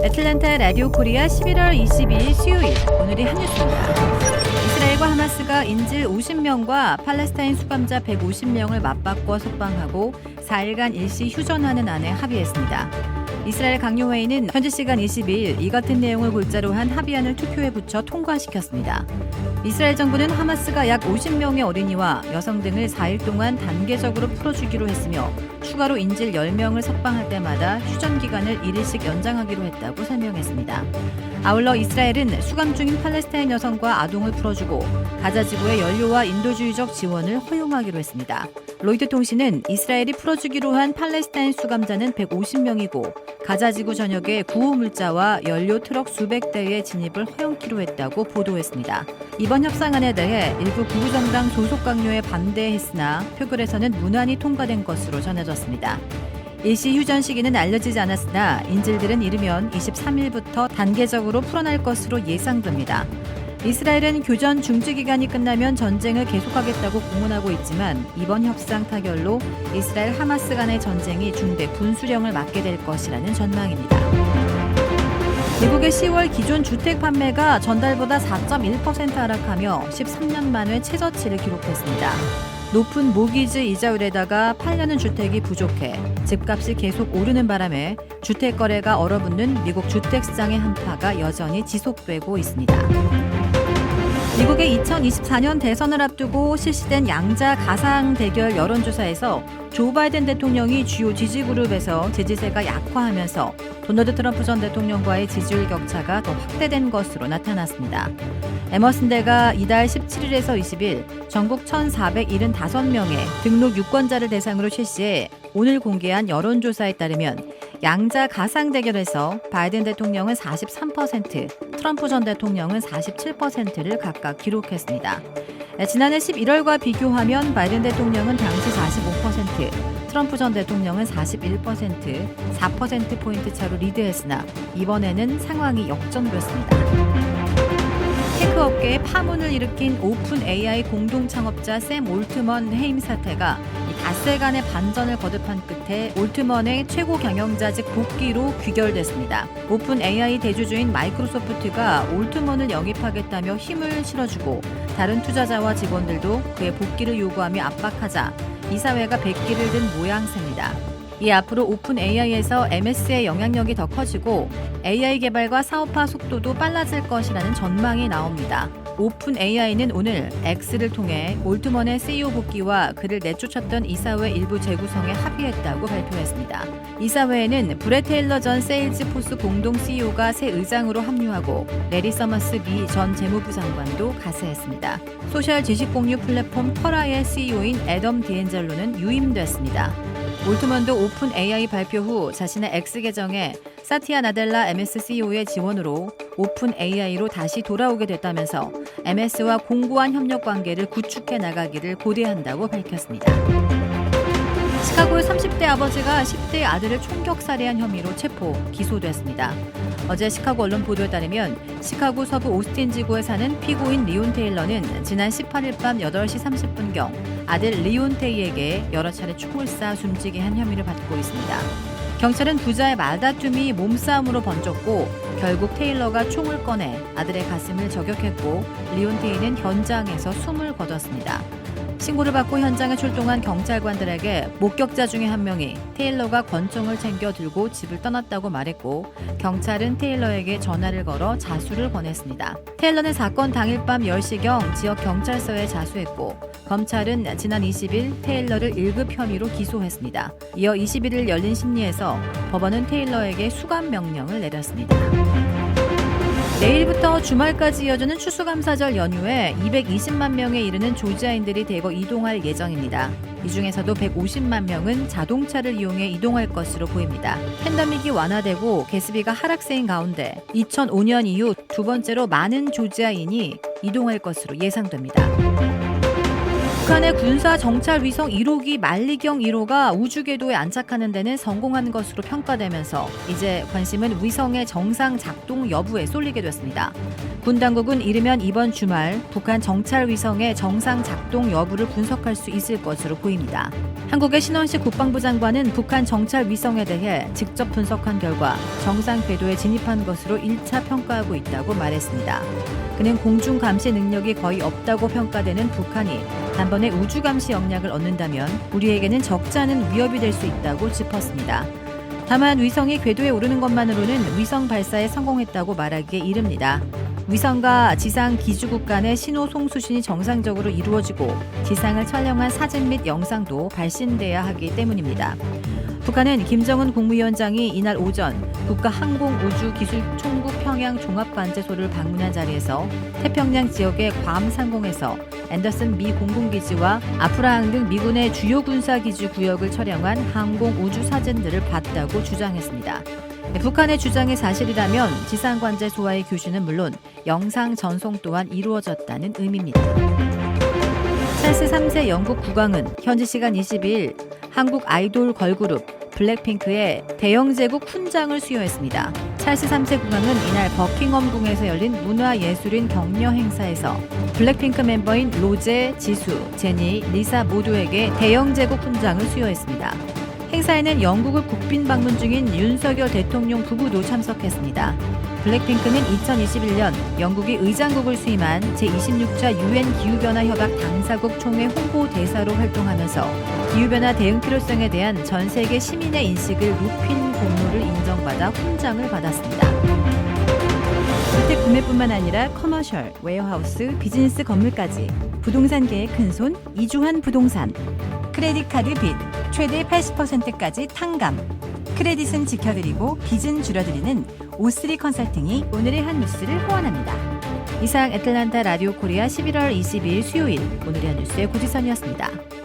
애틀랜타 라디오 코리아 11월 22일 수요일 오늘의 한 뉴스입니다. 이스라엘과 하마스가 인질 50명과 팔레스타인 수감자 150명을 맞바꿔 석방하고 4일간 일시 휴전하는 안에 합의했습니다. 이스라엘 강요회의는 현지 시간 22일 이 같은 내용을 골자로 한 합의안을 투표에 붙여 통과시켰습니다. 이스라엘 정부는 하마스가 약 50명의 어린이와 여성 등을 4일 동안 단계적으로 풀어주기로 했으며 추가로 인질 10명을 석방할 때마다 휴전 기간을 1일씩 연장하기로 했다고 설명했습니다. 아울러 이스라엘은 수감 중인 팔레스타인 여성과 아동을 풀어주고 가자 지구의 연료와 인도주의적 지원을 허용하기로 했습니다. 로이터 통신은 이스라엘이 풀어주기로 한 팔레스타인 수감자는 150명이고 가자 지구 전역에 구호물자와 연료 트럭 수백 대의 진입을 허용키로 했다고 보도했습니다. 이번 협상안에 대해 일부 구구정당 소속 강요에 반대했으나 표결에서는 무난히 통과된 것으로 전해졌습니다. 일시 휴전 시기는 알려지지 않았으나 인질들은 이르면 23일부터 단계적으로 풀어날 것으로 예상됩니다. 이스라엘은 교전 중지 기간이 끝나면 전쟁을 계속하겠다고 공언하고 있지만 이번 협상 타결로 이스라엘 하마스 간의 전쟁이 중대 분수령을 맞게 될 것이라는 전망입니다. 미국의 10월 기존 주택 판매가 전달보다 4.1% 하락하며 13년 만에 최저치를 기록했습니다. 높은 모기지 이자율에다가 팔려는 주택이 부족해 집값이 계속 오르는 바람에 주택 거래가 얼어붙는 미국 주택 시장의 한파가 여전히 지속되고 있습니다. 미국의 2024년 대선을 앞두고 실시된 양자 가상 대결 여론조사에서 조 바이든 대통령이 주요 지지그룹에서 지지세가 약화하면서 도널드 트럼프 전 대통령과의 지지율 격차가 더 확대된 것으로 나타났습니다. 에머슨대가 이달 17일에서 20일 전국 1,475명의 등록 유권자를 대상으로 실시해 오늘 공개한 여론조사에 따르면 양자 가상 대결에서 바이든 대통령은 43%, 트럼프 전 대통령은 47%를 각각 기록했습니다. 지난해 11월과 비교하면 바이든 대통령은 당시 45%, 트럼프 전 대통령은 41%, 4%포인트 차로 리드했으나 이번에는 상황이 역전됐습니다. 테크 업계에 파문을 일으킨 오픈 AI 공동 창업자 샘 올트먼 해임 사태가 닷새간의 반전을 거듭한 끝에 올트먼의 최고 경영자직 복귀로 귀결됐습니다. 오픈 AI 대주주인 마이크로소프트가 올트먼을 영입하겠다며 힘을 실어주고 다른 투자자와 직원들도 그의 복귀를 요구하며 압박하자 이사회가 백기를 든 모양새입니다. 이 앞으로 오픈 AI에서 MS의 영향력이 더 커지고 AI 개발과 사업화 속도도 빨라질 것이라는 전망이 나옵니다. 오픈 AI는 오늘 X를 통해 올트먼의 CEO 복귀와 그를 내쫓았던 이사회 일부 재구성에 합의했다고 발표했습니다. 이사회에는 브렛 테일러 전 세일즈포스 공동 CEO가 새 의장으로 합류하고 레리 서머스 미 전 재무부 장관도 가세했습니다. 소셜 지식 공유 플랫폼 쿼라의 CEO인 애덤 디엔젤로는 유임됐습니다. 올트먼도 오픈 AI 발표 후 자신의 X 계정에 사티아 나델라 MS CEO의 지원으로 오픈 AI로 다시 돌아오게 됐다면서 MS와 공고한 협력 관계를 구축해 나가기를 고대한다고 밝혔습니다. 시카고의 30대 아버지가 10대 아들을 총격 살해한 혐의로 체포, 기소됐습니다. 어제 시카고 언론 보도에 따르면 시카고 서부 오스틴 지구에 사는 피고인 리온 테일러는 지난 18일 밤 8시 30분경 아들 리온 테이에게 여러 차례 총을 쏴 숨지게 한 혐의를 받고 있습니다. 경찰은 부자의 말다툼이 몸싸움으로 번졌고 결국 테일러가 총을 꺼내 아들의 가슴을 저격했고 리온 테이는 현장에서 숨을 거뒀습니다. 신고를 받고 현장에 출동한 경찰관들에게 목격자 중에 한 명이 테일러가 권총을 챙겨 들고 집을 떠났다고 말했고 경찰은 테일러에게 전화를 걸어 자수를 권했습니다. 테일러는 사건 당일 밤 10시경 지역 경찰서에 자수했고 검찰은 지난 20일 테일러를 1급 혐의로 기소했습니다. 이어 21일 열린 심리에서 법원은 테일러에게 수감 명령을 내렸습니다. 내일부터 주말까지 이어지는 추수감사절 연휴에 220만 명에 이르는 조지아인들이 대거 이동할 예정입니다. 이 중에서도 150만 명은 자동차를 이용해 이동할 것으로 보입니다. 팬데믹이 완화되고 가스비가 하락세인 가운데 2005년 이후 두 번째로 많은 조지아인이 이동할 것으로 예상됩니다. 북한의 군사 정찰 위성 1호기 만리경 1호가 우주궤도에 안착하는 데는 성공한 것으로 평가되면서 이제 관심은 위성의 정상 작동 여부에 쏠리게 됐습니다. 군 당국은 이르면 이번 주말 북한 정찰 위성의 정상 작동 여부를 분석할 수 있을 것으로 보입니다. 한국의 신원식 국방부 장관은 북한 정찰 위성에 대해 직접 분석한 결과 정상 궤도에 진입한 것으로 1차 평가하고 있다고 말했습니다. 그는 공중 감시 능력이 거의 없다고 평가되는 북한이 단번에 우주 감시 역량을 얻는다면 우리에게는 적지 않은 위협이 될 수 있다고 짚었습니다. 다만 위성이 궤도에 오르는 것만으로는 위성 발사에 성공했다고 말하기에 이릅니다. 위성과 지상 기지국 간의 신호 송수신이 정상적으로 이루어지고 지상을 촬영한 사진 및 영상도 발신돼야 하기 때문입니다. 북한은 김정은 국무위원장이 이날 오전 국가항공우주기술총국 평양 종합관제소를 방문한 자리에서 태평양 지역의 괌 상공에서 앤더슨 미 공군기지와 아프라항 등 미군의 주요 군사기지 구역을 촬영한 항공우주 사진들을 봤다고 주장했습니다. 북한의 주장이 사실이라면 지상관제소와의 교신은 물론 영상 전송 또한 이루어졌다는 의미입니다. 찰스 3세 영국 국왕은 현지 시간 22일 한국 아이돌 걸그룹 블랙핑크의 대영제국 훈장을 수여했습니다. 찰스 3세 국왕은 이날 버킹엄궁에서 열린 문화예술인 격려 행사에서 블랙핑크 멤버인 로제, 지수, 제니, 리사 모두에게 대영제국 훈장을 수여했습니다. 행사에는 영국을 국빈 방문 중인 윤석열 대통령 부부도 참석했습니다. 블랙핑크는 2021년 영국이 의장국을 수임한 제26차 UN 기후변화 협약 당사국 총회 홍보대사로 활동하면서 기후변화 대응 필요성에 대한 전 세계 시민의 인식을 높인 공로를 인정받아 훈장을 받았습니다. 주택 구매뿐만 아니라 커머셜, 웨어하우스, 비즈니스 건물까지 부동산계의 큰손 이주환 부동산. 크레딧 카드 빚 최대 80%까지 탕감. 크레딧은 지켜드리고 빚은 줄여드리는 O3 컨설팅이 오늘의 한 뉴스를 후원합니다. 이상 애틀란타 라디오 코리아 11월 22일 수요일 오늘의 한 뉴스의 고지선이었습니다.